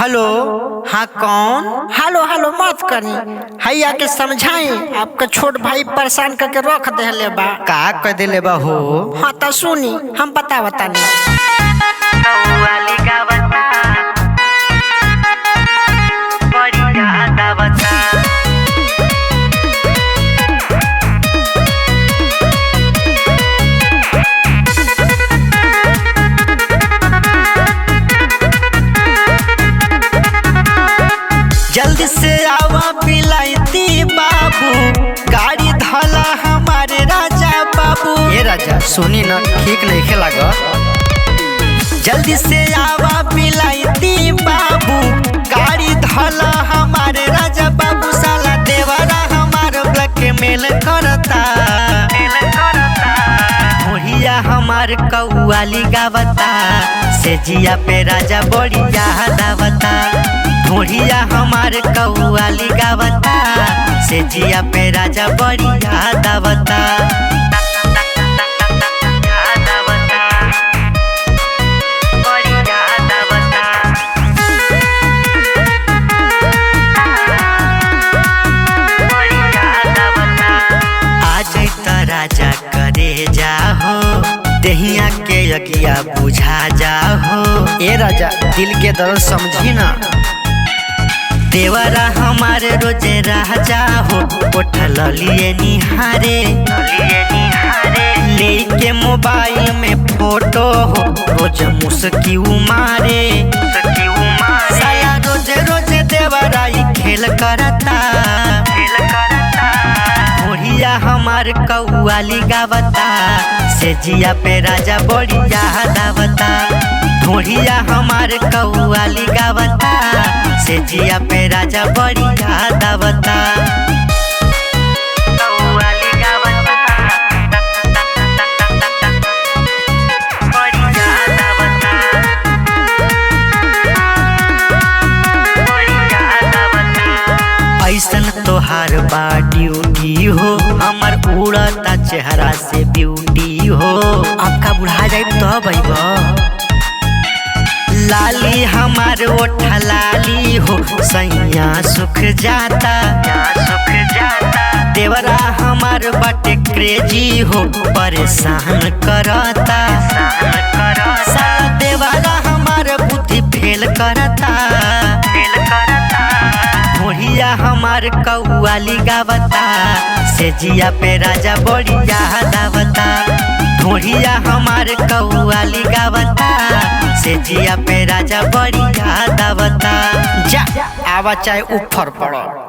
Hello. हाँ कौन? Hello hello मत करी, हैया के समझाई। आपका छोट भाई परेशान करके रख दे बा। का कह दिले बा हो? हाँ तो सुनी, हम बतानी। जल्दी से आवा पिलाइती बाबू, गाड़ी धला हमारे राजा बाबू। ये राजा सुनी ना, ठीक नहीं खेला गा। जल्दी से आवा पिलाइती बाबू, गाड़ी धला हमारे राजा बाबू। साला देवरा हमार ब्लैक मेल करता, मोहिया हमार कौआली गावता, से जिया पे राजा बड़ी याद आवता। मोहिया हमार कौआली गावता, से जिया पे राजा बड़ी याद आवता। आज त राजा करे जाहो, दहिया के यकिया बुझा जाहो। ए राजा दिल के दर्द समझी ना। देवरा हमारे रोजे राजा हो, उठल लिए निहारे, लेके मोबाइल में फोटो हो, रोज मुस्की मारे। साला रोजे रोजे देवरा ही खेल करता, मोहिया हमार कौआली गावता, से जिया पे राजा बड़ी याद आवता। मोहिया हमार कौआली गावता, से जिया पे राजा बड़ी याद आवता। ऐसन तोहार बा ड्यूटी हो, हमर उड़ता चेहरा से ब्यूटी हो। आपका बुढ़ा जाए तो बैबा, लाली हमार ओठा लाली हो, सैया सुख जाता। देवरा हमार बाटे क्रेजी हो, परेशान करता। साला देवरा हमार बुद्धि फेल करता, मोहिया हमार कौआली गावता, से जिया पे राजा बड़ी याद आवता। मोहिया हमार कौआली गावता, से जिया पे राजा बड़ी याद आवता। जा आवा चाहे ऊपर पड़ो।